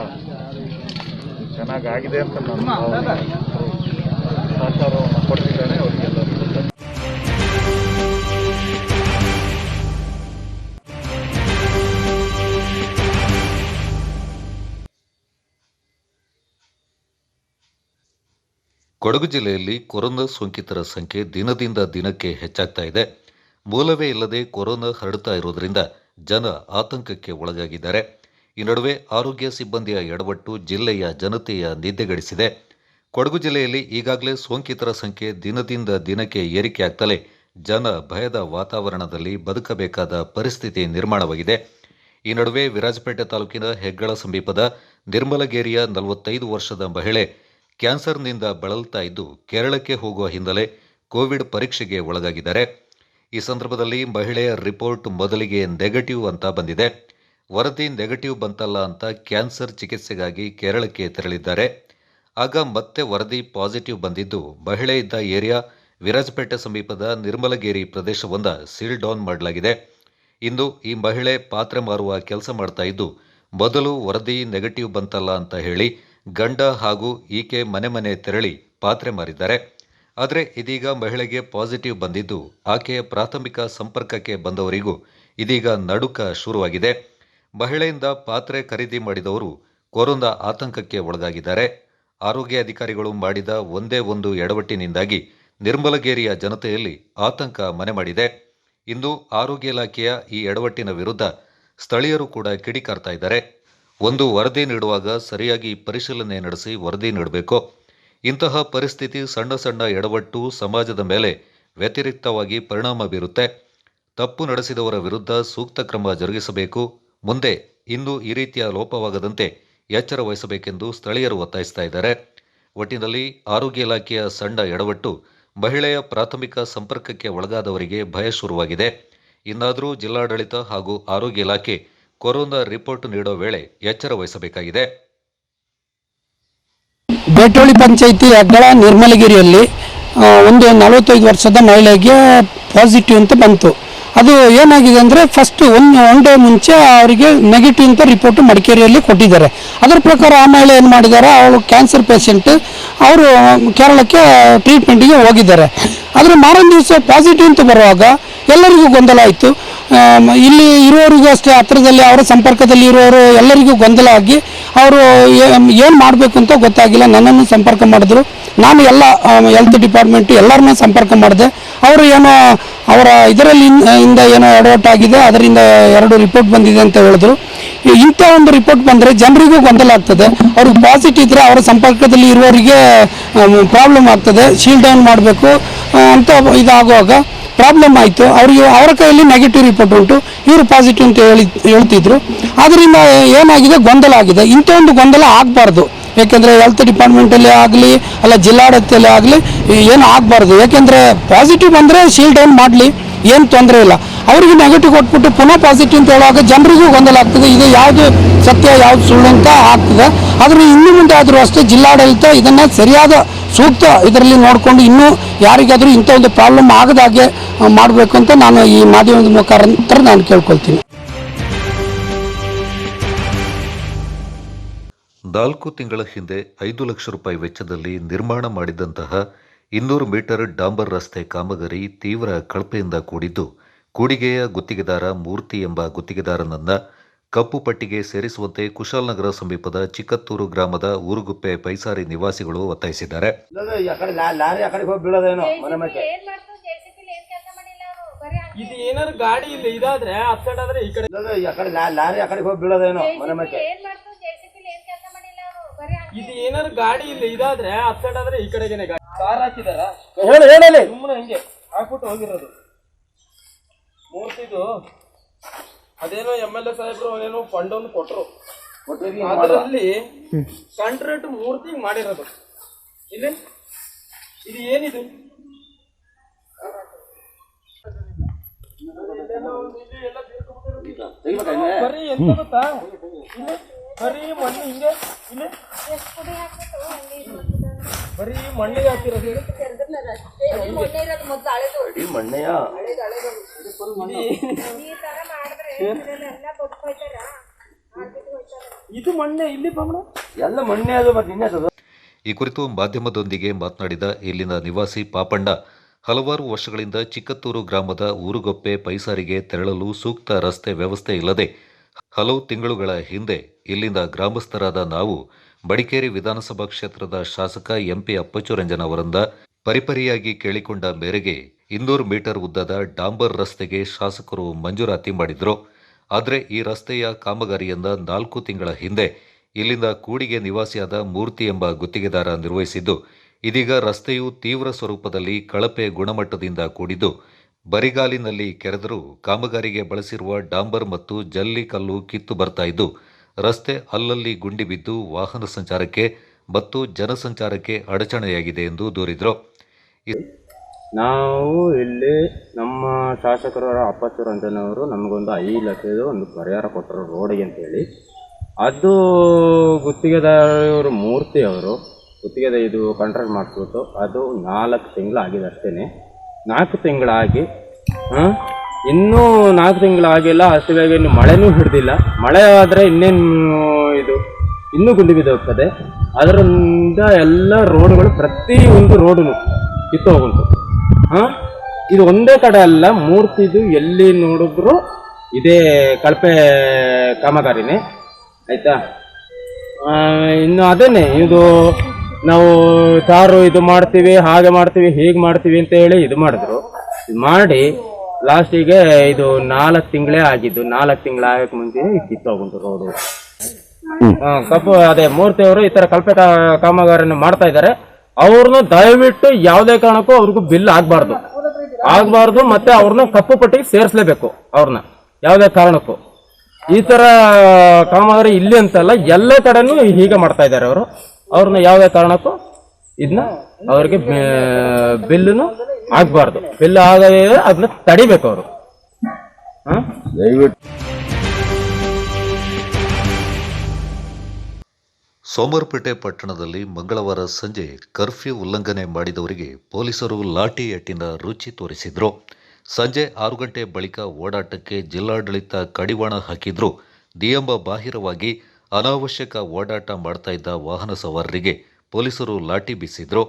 ಚೆನ್ನಾಗಾಗಿದೆ ಅಂತ ನಾನು ಸಹಕಾರವನ್ನು ಕೊಡ್ತಿದ್ದೇನೆ ಅವರಿಗೆಲ್ಲರಿಗೂ. ಕೊಡಗು ಜಿಲ್ಲೆಯಲ್ಲಿ ಕೊರೋನಾ ಸೋಂಕಿತರ ಸಂಖ್ಯೆ ದಿನದಿಂದ ದಿನಕ್ಕೆ ಹೆಚ್ಚಾಗ್ತಾ ಇದೆ. ಮೂಲವೇ ಇಲ್ಲದೆ ಕೊರೋನಾ ಹರಡುತ್ತಾ ಇರುವುದರಿಂದ ಜನ ಆತಂಕಕ್ಕೆ ಒಳಗಾಗಿದ್ದಾರೆ. ಈ ನಡುವೆ ಆರೋಗ್ಯ ಸಿಬ್ಬಂದಿಯ ಎಡವಟ್ಟು ಜಿಲ್ಲೆಯ ಜನತೆಯ ನಿದ್ದೆಗೆಡಿಸಿದೆ. ಕೊಡಗು ಜಿಲ್ಲೆಯಲ್ಲಿ ಈಗಾಗಲೇ ಸೋಂಕಿತರ ಸಂಖ್ಯೆ ದಿನದಿಂದ ದಿನಕ್ಕೆ ಏರಿಕೆಯಾಗ್ತಲೇ ಜನ ಭಯದ ವಾತಾವರಣದಲ್ಲಿ ಬದುಕಬೇಕಾದ ಪರಿಸ್ಥಿತಿ ನಿರ್ಮಾಣವಾಗಿದೆ. ಈ ನಡುವೆ ವಿರಾಜಪೇಟೆ ತಾಲೂಕಿನ ಹೆಗ್ಗಳ ಸಮೀಪದ ನಿರ್ಮಲಗೇರಿಯ 45 ವರ್ಷದ ಮಹಿಳೆ ಕ್ಯಾನ್ಸರ್ನಿಂದ ಬಳಲ್ತಾ ಇದ್ದು ಕೇರಳಕ್ಕೆ ಹೋಗುವ ಹಿನ್ನೆಲೆ ಕೋವಿಡ್ ಪರೀಕ್ಷೆಗೆ ಒಳಗಾಗಿದ್ದಾರೆ. ಈ ಸಂದರ್ಭದಲ್ಲಿ ಮಹಿಳೆಯ ರಿಪೋರ್ಟ್ ಮೊದಲಿಗೆ ನೆಗೆಟಿವ್ ಅಂತ ಬಂದಿದೆ. ವರದಿ ನೆಗೆಟಿವ್ ಬಂತಲ್ಲ ಅಂತ ಕ್ಯಾನ್ಸರ್ ಚಿಕಿತ್ಸೆಗಾಗಿ ಕೇರಳಕ್ಕೆ ತೆರಳಿದ್ದಾರೆ. ಆಗ ಮತ್ತೆ ವರದಿ ಪಾಸಿಟಿವ್ ಬಂದಿದ್ದು ಮಹಿಳೆ ಇದ್ದ ಏರಿಯಾ ವಿರಾಜಪೇಟೆ ಸಮೀಪದ ನಿರ್ಮಲಗೇರಿ ಪ್ರದೇಶವೊಂದ ಸೀಲ್ ಡೌನ್ ಮಾಡಲಾಗಿದೆ. ಇಂದು ಈ ಮಹಿಳೆ ಪಾತ್ರೆ ಮಾರುವ ಕೆಲಸ ಮಾಡ್ತಾ ಇದ್ದು ಮೊದಲು ವರದಿ ನೆಗೆಟಿವ್ ಬಂತಲ್ಲ ಅಂತ ಹೇಳಿ ಗಂಡ ಹಾಗೂ ಈಕೆ ಮನೆ ತೆರಳಿ ಪಾತ್ರೆ ಮಾರಿದ್ದಾರೆ. ಆದರೆ ಇದೀಗ ಮಹಿಳೆಗೆ ಪಾಸಿಟಿವ್ ಬಂದಿದ್ದು ಆಕೆಯ ಪ್ರಾಥಮಿಕ ಸಂಪರ್ಕಕ್ಕೆ ಬಂದವರಿಗೂ ಇದೀಗ ನಡುಕ ಶುರುವಾಗಿದೆ. ಮಹಿಳೆಯಿಂದ ಪಾತ್ರೆ ಖರೀದಿ ಮಾಡಿದವರು ಕೊರೋನಾ ಆತಂಕಕ್ಕೆ ಒಳಗಾಗಿದ್ದಾರೆ. ಆರೋಗ್ಯ ಅಧಿಕಾರಿಗಳು ಮಾಡಿದ ಒಂದೇ ಒಂದು ಎಡವಟ್ಟಿನಿಂದಾಗಿ ನಿರ್ಮಲಗೇರಿಯ ಜನತೆಯಲ್ಲಿ ಆತಂಕ ಮನೆ ಮಾಡಿದೆ. ಇಂದು ಆರೋಗ್ಯ ಇಲಾಖೆಯ ಈ ಎಡವಟ್ಟಿನ ವಿರುದ್ಧ ಸ್ಥಳೀಯರು ಕೂಡ ಕಿಡಿಕಾರ್ತಾ ಇದ್ದಾರೆ. ಒಂದು ವರದಿ ನೀಡುವಾಗ ಸರಿಯಾಗಿ ಪರಿಶೀಲನೆ ನಡೆಸಿ ವರದಿ ನೀಡಬೇಕು. ಇಂತಹ ಪರಿಸ್ಥಿತಿ ಸಣ್ಣ ಸಣ್ಣ ಎಡವಟ್ಟು ಸಮಾಜದ ಮೇಲೆ ವ್ಯತಿರಿಕ್ತವಾಗಿ ಪರಿಣಾಮ ಬೀರುತ್ತೆ. ತಪ್ಪು ನಡೆಸಿದವರ ವಿರುದ್ಧ ಸೂಕ್ತ ಕ್ರಮ ಜರುಗಿಸಬೇಕು. ಮುಂದೆ ಇಂದು ಈ ರೀತಿಯ ಲೋಪವಾಗದಂತೆ ಎಚ್ಚರ ವಹಿಸಬೇಕೆಂದು ಸ್ಥಳೀಯರು ಒತ್ತಾಯಿಸ್ತಾ ಇದ್ದಾರೆ. ಒಟ್ಟಿನಲ್ಲಿ ಆರೋಗ್ಯ ಇಲಾಖೆಯ ಸಣ್ಣ ಎಡವಟ್ಟು ಮಹಿಳೆಯ ಪ್ರಾಥಮಿಕ ಸಂಪರ್ಕಕ್ಕೆ ಒಳಗಾದವರಿಗೆ ಭಯ ಶುರುವಾಗಿದೆ. ಇನ್ನಾದರೂ ಜಿಲ್ಲಾಡಳಿತ ಹಾಗೂ ಆರೋಗ್ಯ ಇಲಾಖೆ ಕೊರೋನಾ ರಿಪೋರ್ಟ್ ನೀಡೋ ವೇಳೆ ಎಚ್ಚರ ವಹಿಸಬೇಕಾಗಿದೆ. ಬೇಟೋಳಿ ಪಂಚಾಯಿತಿ ಅಗ್ಗಳ ನಿರ್ಮಲಗಿರಿಯಲ್ಲಿ ಒಂದು 45 ವರ್ಷದ ಮಹಿಳೆಗೆ ಪಾಸಿಟಿವ್ ಅಂತ ಬಂತು. ಅದು ಏನಾಗಿದೆ ಅಂದರೆ ಫಸ್ಟ್ ಒನ್ ಡೇ ಮುಂಚೆ ಅವರಿಗೆ ನೆಗೆಟಿವ್ ಅಂತ ರಿಪೋರ್ಟ್ ಮಡಿಕೇರಿಯಲ್ಲಿ ಕೊಟ್ಟಿದ್ದಾರೆ. ಅದರ ಪ್ರಕಾರ ಆ ಮಹಿಳೆ ಏನು ಮಾಡಿದ್ದಾರೆ, ಅವಳು ಕ್ಯಾನ್ಸರ್ ಪೇಷಂಟ್, ಅವರು ಕೇರಳಕ್ಕೆ ಟ್ರೀಟ್ಮೆಂಟಿಗೆ ಹೋಗಿದ್ದಾರೆ. ಆದರೆ ಮಾರನೇ ದಿವಸ ಪಾಸಿಟಿವ್ ಅಂತ ಬರುವಾಗ ಎಲ್ಲರಿಗೂ ಗೊಂದಲ ಆಯಿತು. ಇಲ್ಲಿ ಇರೋರಿಗೂ ಅಷ್ಟೇ, ಹತ್ತಿರದಲ್ಲಿ ಅವರ ಸಂಪರ್ಕದಲ್ಲಿ ಇರೋರು ಎಲ್ಲರಿಗೂ ಗೊಂದಲ ಆಗಿ ಅವರು ಏನು ಮಾಡಬೇಕು ಅಂತ ಗೊತ್ತಾಗಿಲ್ಲ. ನನ್ನನ್ನು ಸಂಪರ್ಕ ಮಾಡಿದ್ರು. ನಾನು ಎಲ್ಲ ಹೆಲ್ತ್ ಡಿಪಾರ್ಟ್ಮೆಂಟ್ ಎಲ್ಲರನ್ನೂ ಸಂಪರ್ಕ ಮಾಡಿದೆ. ಅವರು ಏನೋ ಅವರ ಇದರಲ್ಲಿ ಇಂದ ಏನೋ ಎಡವಟ್ಟಾಗಿದೆ, ಅದರಿಂದ 2 ರಿಪೋರ್ಟ್ ಬಂದಿದೆ ಅಂತ ಹೇಳಿದ್ರು. ಇಂಥ ಒಂದು ರಿಪೋರ್ಟ್ ಬಂದರೆ ಜನರಿಗೂ ಗೊಂದಲ ಆಗ್ತದೆ. ಅವ್ರಿಗೆ ಪಾಸಿಟಿವ್ ಇದ್ದರೆ ಅವರ ಸಂಪರ್ಕದಲ್ಲಿ ಇರುವವರಿಗೆ ಪ್ರಾಬ್ಲಮ್ ಆಗ್ತದೆ. ಶೀಲ್ ಡೌನ್ ಮಾಡಬೇಕು ಅಂತ ಇದಾಗುವಾಗ ಪ್ರಾಬ್ಲಮ್ ಆಯಿತು. ಅವರಿಗೆ ಅವರ ಕೈಯಲ್ಲಿ ನೆಗೆಟಿವ್ ರಿಪೋರ್ಟ್ ಉಂಟು, ಇವರು ಪಾಸಿಟಿವ್ ಅಂತ ಹೇಳ್ತಿದ್ರು. ಅದರಿಂದ ಏನಾಗಿದೆ, ಗೊಂದಲ ಆಗಿದೆ. ಇಂಥ ಒಂದು ಗೊಂದಲ ಆಗಬಾರ್ದು. ಯಾಕೆಂದರೆ ಹೆಲ್ತ್ ಡಿಪಾರ್ಟ್ಮೆಂಟಲ್ಲೇ ಆಗಲಿ ಅಲ್ಲ ಜಿಲ್ಲಾಡಳಿತಲ್ಲೇ ಆಗಲಿ ಏನು ಆಗಬಾರ್ದು. ಯಾಕೆಂದರೆ ಪಾಸಿಟಿವ್ ಬಂದರೆ ಶೀಲ್ ಡೌನ್ ಮಾಡಲಿ, ಏನು ತೊಂದರೆ ಇಲ್ಲ. ಅವರಿಗೆ ನೆಗೆಟಿವ್ ಕೊಟ್ಬಿಟ್ಟು ಪುನಃ ಪಾಸಿಟಿವ್ ಅಂತ ಹೇಳುವಾಗ ಜನರಿಗೂ ಗೊಂದಲ ಆಗ್ತದೆ. ಇದು ಯಾವುದು ಸತ್ಯ ಯಾವುದು ಸುಳ್ಳು ಅಂತ ಆಗ್ತದೆ. ಆದರೆ ಇನ್ನು ಮುಂದೆ ಆದರೂ ಅಷ್ಟೇ ಜಿಲ್ಲಾಡಳಿತ ಇದನ್ನು ಸರಿಯಾದ ಸೂಕ್ತ ಇದರಲ್ಲಿ ನೋಡಿಕೊಂಡು ಇನ್ನೂ ಯಾರಿಗಾದರೂ ಇಂಥ ಒಂದು ಪ್ರಾಬ್ಲಮ್ ಆಗದಾಗೆ ಮಾಡಬೇಕು ಅಂತ ನಾನು ಈ ಮಾಧ್ಯಮದ ಮುಖಾಂತರ ನಾನು ಕೇಳ್ಕೊಳ್ತೀನಿ. 4 ತಿಂಗಳ ಹಿಂದೆ 5 ಲಕ್ಷ ರೂಪಾಯಿ ವೆಚ್ಚದಲ್ಲಿ ನಿರ್ಮಾಣ ಮಾಡಿದಂತಹ 200 ಮೀಟರ್ ಡಾಂಬರ್ ರಸ್ತೆ ಕಾಮಗಾರಿ ತೀವ್ರ ಕಳಪೆಯಿಂದ ಕೂಡಿದ್ದು, ಕೂಡಿಗೆಯ ಗುತ್ತಿಗೆದಾರ ಮೂರ್ತಿ ಎಂಬ ಗುತ್ತಿಗೆದಾರನನ್ನ ಕಪ್ಪು ಪಟ್ಟಿಗೆ ಸೇರಿಸುವಂತೆ ಕುಶಾಲನಗರ ಸಮೀಪದ ಚಿಕ್ಕತ್ತೂರು ಗ್ರಾಮದ ಊರುಗುಪ್ಪೆ ಪೈಸಾರಿ ನಿವಾಸಿಗಳು ಒತ್ತಾಯಿಸಿದ್ದಾರೆ. ಇದು ಏನಾದ್ರು ಗಾಡಿ ಇಲ್ಲ ಇದಾದ್ರೆ ಅಪ್ಸೆಟ್ ಆದ್ರೆ ಈ ಕಡೆ ಲಾರಿ ಆ ಕಡೆ ಹೋಗಿ ಬೀಳೋದೇನೋ ಮನೆ ಮೇಲೆ. ಇದು ಏನಾದ್ರು ಗಾಡಿ ಇಲ್ಲ ಇದಾದ್ರೆ ಅಪ್ಸೆಟ್ ಆದ್ರೆ ಈ ಕಡೆಗೇನೆ ಗಾಡಿ ಕಾರ್ ಹಾಕಿದಾರ ಹೇಳಿ ಸುಮ್ಮನೆ ಹಿಂಗೆ ಹಾಕ್ಬಿಟ್ಟು ಹೋಗಿರೋದು. ಮೂರ್ತಿದು ಅದೇನೋ MLA ಸಾಹೇಬ್ರು ಏನೋ ಫಂಡ್ ಒಂದು ಕೊಟ್ರು, ಅದರಲ್ಲಿ ಕಾಂಟ್ರಾಕ್ಟ್ ಮೂರ್ತಿ ಮಾಡಿರೋದು. ಇಲ್ಲಿ ಇದು ಏನಿದು ಬರೀ ಎಂತ ಗೊತ್ತಾ, ಬರೀ ಮಣ್ಣು ಹಿಂಗೆ ಇಲ್ಲಿ ಬರೀ ಮಣ್ಣಿಗೆ ಹಾಕಿರೋದು. ಇದು ಮಣ್ಣೆ ಇಲ್ಲಿ ಎಲ್ಲ ಮಣ್ಣೆ ಅದು ಮತ್ತೆ ಇನ್ನೇಸದು. ಈ ಕುರಿತು ಮಾಧ್ಯಮದೊಂದಿಗೆ ಮಾತನಾಡಿದ ಇಲ್ಲಿನ ನಿವಾಸಿ ಪಾಪಣ್ಣ, ಹಲವಾರು ವರ್ಷಗಳಿಂದ ಚಿಕ್ಕತ್ತೂರು ಗ್ರಾಮದ ಊರುಗೊಪ್ಪೆ ಪೈಸಾರಿಗೆ ತೆರಳಲು ಸೂಕ್ತ ರಸ್ತೆ ವ್ಯವಸ್ಥೆ ಇಲ್ಲದೆ ಹಲವು ತಿಂಗಳುಗಳ ಹಿಂದೆ ಇಲ್ಲಿಂದ ಗ್ರಾಮಸ್ಥರಾದ ನಾವು ಮಡಿಕೇರಿ ವಿಧಾನಸಭಾ ಕ್ಷೇತ್ರದ ಶಾಸಕ MP ಅಪ್ಪಚ್ಚುರಂಜನ್ ಅವರಿಂದ ಪರಿಪರಿಯಾಗಿ ಕೇಳಿಕೊಂಡ ಮೇರೆಗೆ 200 ಮೀಟರ್ ಉದ್ದದ ಡಾಂಬರ್ ರಸ್ತೆಗೆ ಶಾಸಕರು ಮಂಜೂರಾತಿ ಮಾಡಿದ್ರು. ಆದರೆ ಈ ರಸ್ತೆಯ ಕಾಮಗಾರಿಯನ್ನ 4 ತಿಂಗಳ ಹಿಂದೆ ಇಲ್ಲಿಂದ ಕೂಡಿಗೆ ನಿವಾಸಿಯಾದ ಮೂರ್ತಿ ಎಂಬ ಗುತ್ತಿಗೆದಾರ ನಿರ್ವಹಿಸಿದ್ದು, ಇದೀಗ ರಸ್ತೆಯು ತೀವ್ರ ಸ್ವರೂಪದಲ್ಲಿ ಕಳಪೆ ಗುಣಮಟ್ಟದಿಂದ ಕೂಡಿದ್ದು, ಬರಿಗಾಲಿನಲ್ಲಿ ಕೆರೆದರೂ ಕಾಮಗಾರಿಗೆ ಬಳಸಿರುವ ಡಾಂಬರ್ ಮತ್ತು ಜಲ್ಲಿ ಕಲ್ಲು ಕಿತ್ತು ಬರ್ತಾ ಇದ್ದು, ರಸ್ತೆ ಅಲ್ಲಲ್ಲಿ ಗುಂಡಿ ಬಿದ್ದು ವಾಹನ ಸಂಚಾರಕ್ಕೆ ಮತ್ತು ಜನಸಂಚಾರಕ್ಕೆ ಅಡಚಣೆಯಾಗಿದೆ ಎಂದು ದೂರಿದರು. ನಾವು ಇಲ್ಲಿ ನಮ್ಮ ಶಾಸಕರ ಅಪ್ಪಚ್ಚು ರಂಜನವರು ನಮಗೊಂದು 5 ಲಕ್ಷದ ಒಂದು ಪರಿಹಾರ ಕೊಟ್ಟರು ರೋಡಿಗೆ ಅಂತೇಳಿ. ಅದು ಗುತ್ತಿಗೆದಾರರು ಮೂರ್ತಿ ಅವರು ಗುತ್ತಿಗೆದ ಇದು ಕಾಂಟ್ರಾಕ್ಟ್ ಮಾಡಿಸ್ಬಿಟ್ಟು ಅದು 4 ತಿಂಗಳಾಗಿದೆ ಅಷ್ಟೇ. 4 ತಿಂಗಳಾಗಿ ಇನ್ನೂ 4 ತಿಂಗಳಾಗಿಲ್ಲ. ಅಷ್ಟು ಬೇಗ ಇನ್ನು ಮಳೆನೂ ಹಿಡಿದಿಲ್ಲ. ಮಳೆ ಆದರೆ ಇದು ಇನ್ನೂ ಗುಂಡಿ ಬಿದ್ದೋಗ್ತದೆ. ಅದರಿಂದ ಎಲ್ಲ ರೋಡ್ಗಳು ಪ್ರತಿಯೊಂದು ರೋಡು ಕಿತ್ತು ಹೋಗುಂಟು. ಇದು ಒಂದೇ ಕಡೆ ಅಲ್ಲ, ಮೂರ್ತಿದು ಎಲ್ಲಿ ನೋಡಿದ್ರು ಇದೇ ಕಳಪೆ ಕಾಮಗಾರಿನೇ ಆಯ್ತಾ. ಇನ್ನು ಅದೇನೆ ಇದು ನಾವು ತಾರು ಇದು ಮಾಡ್ತೀವಿ, ಹಾಗೆ ಮಾಡ್ತೀವಿ, ಹೀಗೆ ಮಾಡ್ತೀವಿ ಅಂತ ಹೇಳಿ ಇದು ಮಾಡಿದ್ರು. ಇದು ಮಾಡಿ ಲಾಸ್ಟಿಗೆ ಇದು 4 ತಿಂಗಳೇ ಆಗಿದ್ದು. 4 ತಿಂಗಳಾಗಕ್ಕೆ ಮುಂಚೆ ಕಿತ್ತೋಗುಂಟು ರೋಡು. ಕಪ್ಪು ಅದೇ ಮೂರ್ತಿಯವರು ಈ ತರ ಕಳಪೆ ಕಾಮಗಾರಿಯನ್ನು ಮಾಡ್ತಾ ಇದ್ದಾರೆ. ಅವ್ರನ್ನ ದಯವಿಟ್ಟು ಯಾವುದೇ ಕಾರಣಕ್ಕೂ ಅವ್ರಿಗೂ ಬಿಲ್ ಆಗ್ಬಾರ್ದು. ಮತ್ತೆ ಅವ್ರನ್ನ ಕಪ್ಪು ಪಟ್ಟಿಗೆ ಸೇರಿಸಲೇಬೇಕು. ಅವ್ರನ್ನ ಯಾವುದೇ ಕಾರಣಕ್ಕೂ ಈ ತರ ಕಾಮಗಾರಿ ಇಲ್ಲಿ ಅಂತಲ್ಲ, ಎಲ್ಲ ಕಡೆನೂ ಹೀಗೆ ಮಾಡ್ತಾ ಇದ್ದಾರೆ ಅವರು. ಅವ್ರನ್ನ ಯಾವುದೇ ಕಾರಣಕ್ಕೂ ಇದನ್ನ ಅವ್ರಿಗೆ ಬಿಲ್ಲು ಆಗ್ಬಾರ್ದು. ಬಿಲ್ ಆಗದೇ ಅದನ್ನ ತಡಿಬೇಕು ಅವರು. ದಯವಿಟ್ಟು. ಸೋಮವಾರಪೇಟೆ ಪಟ್ಟಣದಲ್ಲಿ ಮಂಗಳವಾರ ಸಂಜೆ ಕರ್ಫ್ಯೂ ಉಲ್ಲಂಘನೆ ಮಾಡಿದವರಿಗೆ ಪೊಲೀಸರು ಲಾಠಿ ಏಟಿನ ರುಚಿ ತೋರಿಸಿದ್ರು. ಸಂಜೆ 6 ಗಂಟೆ ಬಳಿಕ ಓಡಾಟಕ್ಕೆ ಜಿಲ್ಲಾಡಳಿತ ಕಡಿವಾಣ ಹಾಕಿದ್ರು. ನಿಯಮ ಬಾಹಿರವಾಗಿ ಅನಾವಶ್ಯಕ ಓಡಾಟ ಮಾಡ್ತಾ ಇದ್ದ ವಾಹನ ಸವಾರರಿಗೆ ಪೊಲೀಸರು ಲಾಠಿ ಬೀಸಿದ್ರು.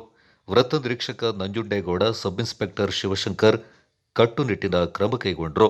ವೃತ್ತ ನಿರೀಕ್ಷಕ ನಂಜುಂಡೇಗೌಡ, ಸಬ್ ಇನ್ಸ್ಪೆಕ್ಟರ್ ಶಿವಶಂಕರ್ ಕಟ್ಟುನಿಟ್ಟಿನ ಕ್ರಮ ಕೈಗೊಂಡ್ರು.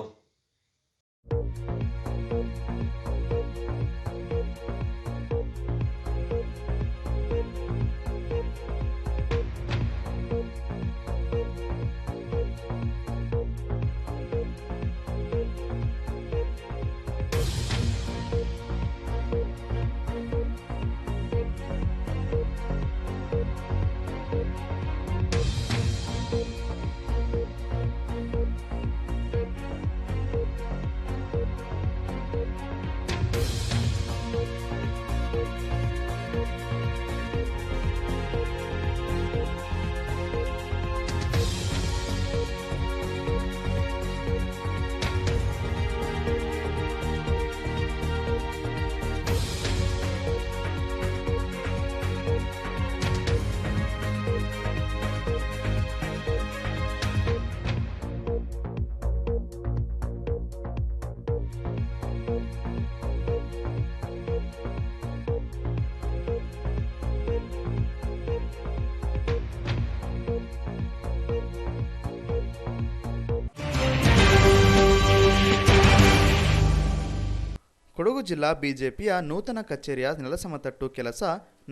ಕೊಡಗು ಜಿಲ್ಲಾ ಬಿಜೆಪಿಯ ನೂತನ ಕಚೇರಿಯ ನೆಲಸಮತಟ್ಟು ಕೆಲಸ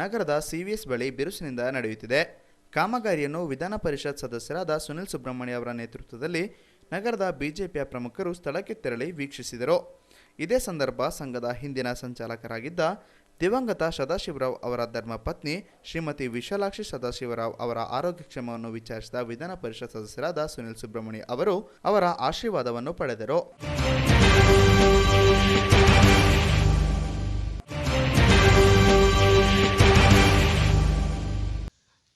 ನಗರದ ಸಿವಿಎಸ್ ಬಳಿ ಬಿರುಸಿನಿಂದ ನಡೆಯುತ್ತಿದೆ. ಕಾಮಗಾರಿಯನ್ನು ವಿಧಾನ ಪರಿಷತ್ ಸದಸ್ಯರಾದ ಸುನಿಲ್ ಸುಬ್ರಹ್ಮಣ್ಯ ಅವರ ನೇತೃತ್ವದಲ್ಲಿ ನಗರದ ಬಿಜೆಪಿಯ ಪ್ರಮುಖರು ಸ್ಥಳಕ್ಕೆ ತೆರಳಿ ವೀಕ್ಷಿಸಿದರು. ಇದೇ ಸಂದರ್ಭ ಸಂಘದ ಹಿಂದಿನ ಸಂಚಾಲಕರಾಗಿದ್ದ ದಿವಂಗತ ಸದಾಶಿವರಾವ್ ಅವರ ಧರ್ಮಪತ್ನಿ ಶ್ರೀಮತಿ ವಿಶಾಲಾಕ್ಷಿ ಸದಾಶಿವರಾವ್ ಅವರ ಆರೋಗ್ಯಕ್ಷೇಮವನ್ನು ವಿಚಾರಿಸಿದ ವಿಧಾನ ಪರಿಷತ್ ಸದಸ್ಯರಾದ ಸುನಿಲ್ ಸುಬ್ರಹ್ಮಣ್ಯ ಅವರು ಅವರ ಆಶೀರ್ವಾದವನ್ನು ಪಡೆದರು.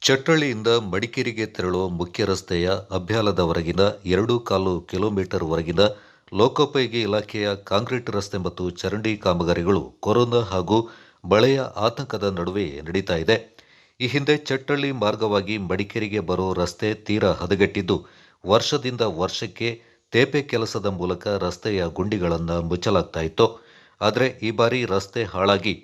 ಚಟ್ಟಳ್ಳಿಯಿಂದ ಮಡಿಕೇರಿಗೆ ತೆರಳುವ ಮುಖ್ಯ ರಸ್ತೆಯ ಅಬ್ಯಾಲದವರೆಗಿನ 2.25 ಕಿಲೋಮೀಟರ್ ವರೆಗಿನ ಲೋಕೋಪಯೋಗಿ ಇಲಾಖೆಯ ಕಾಂಕ್ರೀಟ್ ರಸ್ತೆ ಮತ್ತು ಚರಂಡಿ ಕಾಮಗಾರಿಗಳು ಕೊರೋನಾ ಹಾಗೂ ಮಳೆಯ ಆತಂಕದ ನಡುವೆ ನಡೀತಾ ಇದೆ. ಈ ಹಿಂದೆ ಚಟ್ಟಳ್ಳಿ ಮಾರ್ಗವಾಗಿ ಮಡಿಕೇರಿಗೆ ಬರೋ ರಸ್ತೆ ತೀರಾ ಹದಗೆಟ್ಟಿದ್ದು, ವರ್ಷದಿಂದ ವರ್ಷಕ್ಕೆ ತೇಪೆ ಕೆಲಸದ ಮೂಲಕ ರಸ್ತೆಯ ಗುಂಡಿಗಳನ್ನು ಮುಚ್ಚಲಾಗ್ತಾ ಇತ್ತು. ಆದರೆ ಈ ಬಾರಿ ರಸ್ತೆ ಹಾಳಾಗಿ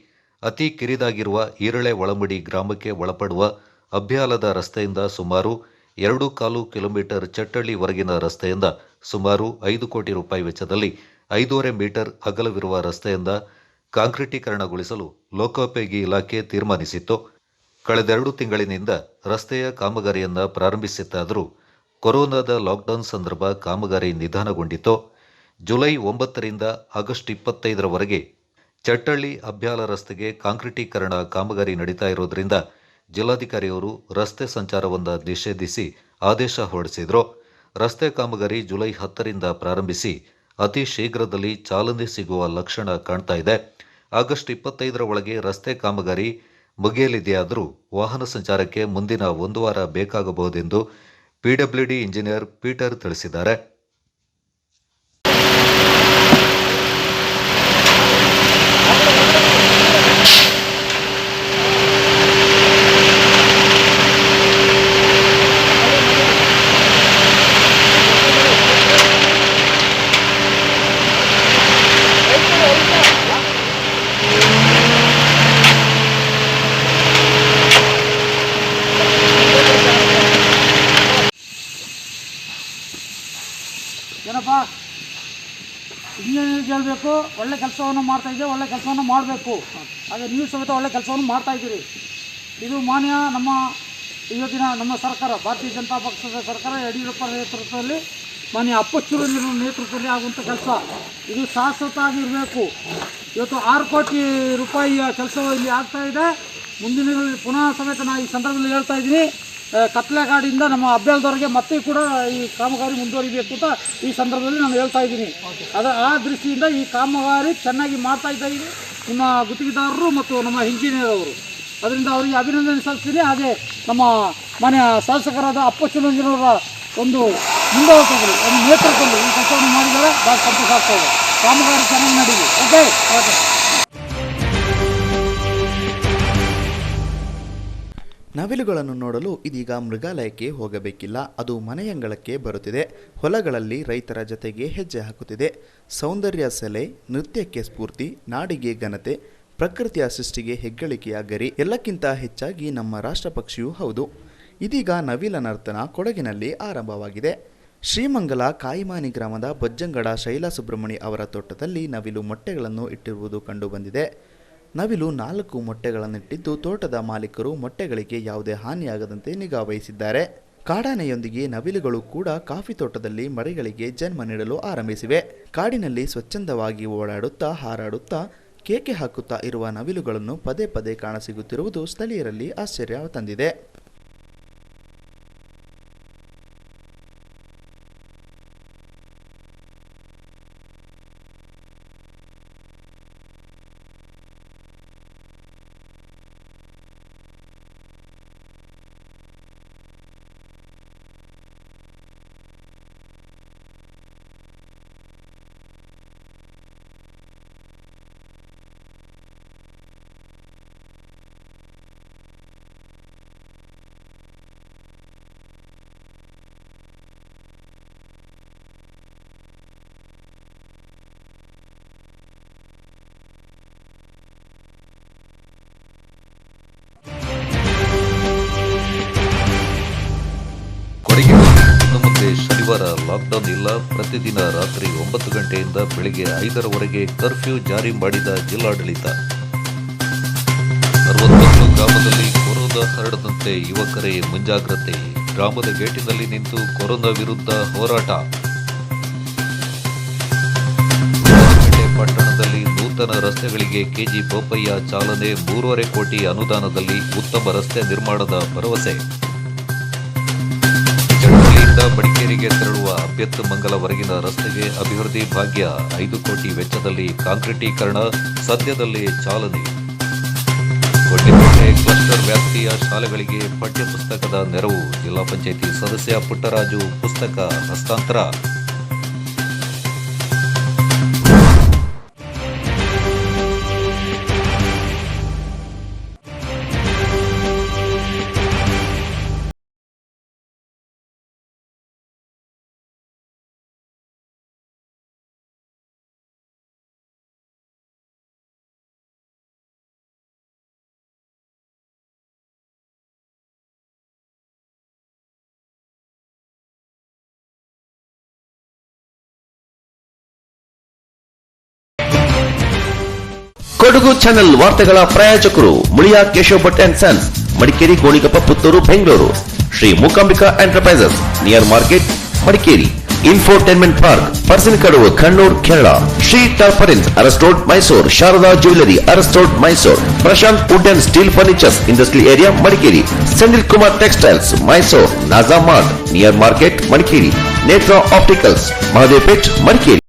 ಅತಿ ಕಿರಿದಾಗಿರುವ ಈರಳೆ ಒಳಮುಡಿ ಗ್ರಾಮಕ್ಕೆ ಒಳಪಡುವ ಅಬ್ಯಾಲದ ರಸ್ತೆಯಿಂದ ಸುಮಾರು 2.25 ಕಿಲೋಮೀಟರ್, ಚಟ್ಟಳ್ಳಿವರೆಗಿನ ರಸ್ತೆಯಿಂದ ಸುಮಾರು 5 ಕೋಟಿ ರೂಪಾಯಿ ವೆಚ್ಚದಲ್ಲಿ 5.5 ಮೀಟರ್ ಅಗಲವಿರುವ ರಸ್ತೆಯಿಂದ ಕಾಂಕ್ರೀಟೀಕರಣಗೊಳಿಸಲು ಲೋಕೋಪಯೋಗಿ ಇಲಾಖೆ ತೀರ್ಮಾನಿಸಿತ್ತು. ಕಳೆದ 2 ತಿಂಗಳಿನಿಂದ ರಸ್ತೆಯ ಕಾಮಗಾರಿಯನ್ನು ಪ್ರಾರಂಭಿಸಿತ್ತಾದರೂ ಕೊರೋನಾದ ಲಾಕ್ಡೌನ್ ಸಂದರ್ಭ ಕಾಮಗಾರಿ ನಿಧಾನಗೊಂಡಿತ್ತು. ಜುಲೈ 9ರಿಂದ ಆಗಸ್ಟ್ 25ರವರೆಗೆ ಚಟ್ಟಳ್ಳಿ ಅಬ್ಯಾಲ ರಸ್ತೆಗೆ ಕಾಂಕ್ರೀಟೀಕರಣ ಕಾಮಗಾರಿ ನಡೀತಾ ಇರೋದ್ರಿಂದ ಜಿಲ್ಲಾಧಿಕಾರಿಯವರು ರಸ್ತೆ ಸಂಚಾರವನ್ನು ನಿಷೇಧಿಸಿ ಆದೇಶ ಹೊರಡಿಸಿದ್ರು. ರಸ್ತೆ ಕಾಮಗಾರಿ ಜುಲೈ 10ರಿಂದ ಪ್ರಾರಂಭಿಸಿ ಅತಿ ಶೀಘ್ರದಲ್ಲಿ ಚಾಲನೆ ಸಿಗುವ ಲಕ್ಷಣ ಕಾಣ್ತಾ ಇದೆ. ಆಗಸ್ಟ್ 25ರ ಒಳಗೆ ರಸ್ತೆ ಕಾಮಗಾರಿ ಮುಗಿಯಲಿದೆಯಾದರೂ ವಾಹನ ಸಂಚಾರಕ್ಕೆ ಮುಂದಿನ 1 ವಾರ ಬೇಕಾಗಬಹುದೆಂದು ಪಿಡಬ್ಲ್ಯೂಡಿ ಇಂಜಿನಿಯರ್ ಪೀಟರ್ ತಿಳಿಸಿದ್ದಾರೆ. ಏನಪ್ಪ ಇಂಜಿನಿಯರ್ಗೆ ಹೇಳಬೇಕು, ಒಳ್ಳೆ ಕೆಲಸವನ್ನು ಮಾಡ್ತಾಯಿದ್ದೆ, ಒಳ್ಳೆ ಕೆಲಸವನ್ನು ಮಾಡಬೇಕು. ಹಾಗೆ ನೀವು ಸಮೇತ ಒಳ್ಳೆ ಕೆಲಸವನ್ನು ಮಾಡ್ತಾಯಿದ್ದೀರಿ. ಇದು ಮಾನ್ಯ ಇವತ್ತಿನ ನಮ್ಮ ಸರ್ಕಾರ, ಭಾರತೀಯ ಜನತಾ ಪಕ್ಷದ ಸರ್ಕಾರ, ಯಡಿಯೂರಪ್ಪ ನೇತೃತ್ವದಲ್ಲಿ, ಮಾನ್ಯ ಅಪ್ಪಚ್ಚೂರು ನೇತೃತ್ವದಲ್ಲಿ ಆಗುವಂಥ ಕೆಲಸ ಇದು ಶಾಶ್ವತ ಆಗಿರಬೇಕು. ಇವತ್ತು 6 ಕೋಟಿ ರೂಪಾಯಿಯ ಕೆಲಸವು ಇಲ್ಲಿ ಆಗ್ತಾಯಿದೆ. ಮುಂದಿನ ಪುನಃ ಸಮೇತ ನಾನು ಈ ಸಂದರ್ಭದಲ್ಲಿ ಹೇಳ್ತಾ ಇದ್ದೀನಿ, ಕತ್ಲೆಗಾಡಿಯಿಂದ ನಮ್ಮ ಅಬ್ಬೆಲ್ದವರೆಗೆ ಮತ್ತೆ ಕೂಡ ಈ ಕಾಮಗಾರಿ ಮುಂದುವರಿಬೇಕು ಅಂತ ಈ ಸಂದರ್ಭದಲ್ಲಿ ನಾನು ಹೇಳ್ತಾ ಇದ್ದೀನಿ. ಆ ದೃಷ್ಟಿಯಿಂದ ಈ ಕಾಮಗಾರಿ ಚೆನ್ನಾಗಿ ಮಾಡ್ತಾ ಇದ್ದೀವಿ ನಿಮ್ಮ ಗುತ್ತಿಗೆದಾರರು ಮತ್ತು ನಮ್ಮ ಇಂಜಿನಿಯರ್ ಅವರು. ಅದರಿಂದ ಅವರಿಗೆ ಅಭಿನಂದನೆ ಸಲ್ಲಿಸ್ತೀನಿ. ಹಾಗೆ ನಮ್ಮ ಮಾನ್ಯ ಶಾಸಕರಾದ ಅಪ್ಪಚ್ಚುರಂಜನವರ ಒಂದು ಮುಂದಾಳತ್ವದಲ್ಲಿ, ಒಂದು ನೇತೃತ್ವದಲ್ಲಿ ಈ ಕೆಲಸವನ್ನು ಮಾಡಿದ್ದಾರೆ. ಭಾಳ ಸಂತೋಷ ಆಗ್ತಾ ಇದೆ. ಕಾಮಗಾರಿ ಚೆನ್ನಾಗಿ ನಡೀಲಿ. ಓಕೆ. ನವಿಲುಗಳನ್ನು ನೋಡಲು ಇದೀಗ ಮೃಗಾಲಯಕ್ಕೆ ಹೋಗಬೇಕಿಲ್ಲ, ಅದು ಮನೆಯಂಗಳಕ್ಕೆ ಬರುತ್ತಿದೆ. ಹೊಲಗಳಲ್ಲಿ ರೈತರ ಜತೆಗೆ ಹೆಜ್ಜೆ ಹಾಕುತ್ತಿದೆ. ಸೌಂದರ್ಯ ಸೆಲೆ, ನೃತ್ಯಕ್ಕೆ ಸ್ಫೂರ್ತಿ, ನಾಡಿಗೆ ಘನತೆ, ಪ್ರಕೃತಿಯ ಸೃಷ್ಟಿಗೆ ಹೆಗ್ಗಳಿಕೆಯ ಗರಿ, ಎಲ್ಲಕ್ಕಿಂತ ಹೆಚ್ಚಾಗಿ ನಮ್ಮ ರಾಷ್ಟ್ರ ಪಕ್ಷಿಯೂ ಹೌದು. ಇದೀಗ ನವಿಲ ನರ್ತನ ಕೊಡಗಿನಲ್ಲಿ ಆರಂಭವಾಗಿದೆ. ಶ್ರೀಮಂಗಲ ಕಾಯಿಮಾನಿ ಗ್ರಾಮದ ಬೊಜ್ಜಂಗಡ ಶೈಲಾ ಸುಬ್ರಹ್ಮಣಿ ಅವರ ತೋಟದಲ್ಲಿ ನವಿಲು ಮೊಟ್ಟೆಗಳನ್ನು ಇಟ್ಟಿರುವುದು ಕಂಡುಬಂದಿದೆ. ನವಿಲು 4 ಮೊಟ್ಟೆಗಳನ್ನಿಟ್ಟಿದ್ದು, ತೋಟದ ಮಾಲೀಕರು ಮೊಟ್ಟೆಗಳಿಗೆ ಯಾವುದೇ ಹಾನಿಯಾಗದಂತೆ ನಿಗಾ ವಹಿಸಿದ್ದಾರೆ. ಕಾಡಾನೆಯೊಂದಿಗೆ ನವಿಲುಗಳು ಕೂಡ ಕಾಫಿ ತೋಟದಲ್ಲಿ ಮರಿಗಳಿಗೆ ಜನ್ಮ ನೀಡಲು ಆರಂಭಿಸಿವೆ. ಕಾಡಿನಲ್ಲಿ ಸ್ವಚ್ಛಂದವಾಗಿ ಓಡಾಡುತ್ತಾ, ಹಾರಾಡುತ್ತಾ, ಕೇಕೆ ಹಾಕುತ್ತಾ ಇರುವ ನವಿಲುಗಳನ್ನು ಪದೇ ಪದೇ ಕಾಣಸಿಗುತ್ತಿರುವುದು ಸ್ಥಳೀಯರಲ್ಲಿ ಆಶ್ಚರ್ಯ ತಂದಿದೆ. ಮುಂದೆ ಶನಿವಾರ ಲಾಕ್ಡೌನ್ ಇಲ್ಲ. ಪ್ರತಿದಿನ ರಾತ್ರಿ 9 ಗಂಟೆಯಿಂದ ಬೆಳಿಗ್ಗೆ 5ರವರೆಗೆ ಕರ್ಫ್ಯೂ ಜಾರಿ ಮಾಡಿದ ಜಿಲ್ಲಾಡಳಿತ. 61 ಗ್ರಾಮದಲ್ಲಿ ಕೊರೋನಾ ಹರಡದಂತೆ ಯುವಕರೇ ಮುಂಜಾಗ್ರತೆ. ಗ್ರಾಮದ ಗೇಟಿನಲ್ಲಿ ನಿಂತು ಕೊರೋನಾ ವಿರುದ್ಧ ಹೋರಾಟ. ಪಟ್ಟಣದಲ್ಲಿ ನೂತನ ರಸ್ತೆಗಳಿಗೆ ಕೆಜಿ ಬೋಪಯ್ಯ ಚಾಲನೆ. 3.5 ಕೋಟಿ ಅನುದಾನದಲ್ಲಿ ಉತ್ತಮ ರಸ್ತೆ ನಿರ್ಮಾಣದ ಭರವಸೆ. ಮಡಿಕೇರಿಗೆ ತೆರಳುವ ಅಭ್ಯರ್ಥಮಂಗಲವರೆಗಿನ ರಸ್ತೆಗೆ ಅಭಿವೃದ್ಧಿ ಭಾಗ್ಯ. 5 ಕೋಟಿ ವೆಚ್ಚದಲ್ಲಿ ಕಾಂಕ್ರೀಟೀಕರಣ, ಸದ್ಯದಲ್ಲೇ ಚಾಲನೆ. ಕೊಟ್ಟಿಗೆರೆ ಕ್ಲಸ್ಟರ್ ವ್ಯಾಪ್ತಿಯ ಶಾಲೆಗಳಿಗೆ ಪಠ್ಯಪುಸ್ತಕದ ನೆರವು. ಜಿಲ್ಲಾ ಪಂಚಾಯಿತಿ ಸದಸ್ಯ ಪುಟ್ಟರಾಜು ಪುಸ್ತಕ ಹಸ್ತಾಂತರ. ಕೊಡಗು ಚಾನೆಲ್ ವಾರ್ತೆಗಳ ಪ್ರಾಯೋಜಕರು Muliya Keshav Bhat and sons, Madikeri, Gonikoppa, Puttur, Bengaluru. Shri Mookambika enterprises, near market, Madikeri. Infotainment park, Parsanakaduvu, Kannur, Kerala. Shri ಟಾರ್ಪರಿನ್ಸ್, Aras road, Mysuru. Sharada jewellery, Aras road, Mysuru. Prashanth wood and steel furnitures, industrial area, Madikeri. Sendil Kumar textiles, Mysuru. Naja mart, near market, Madikeri. Netra opticals, Mahadev plate, Madikeri.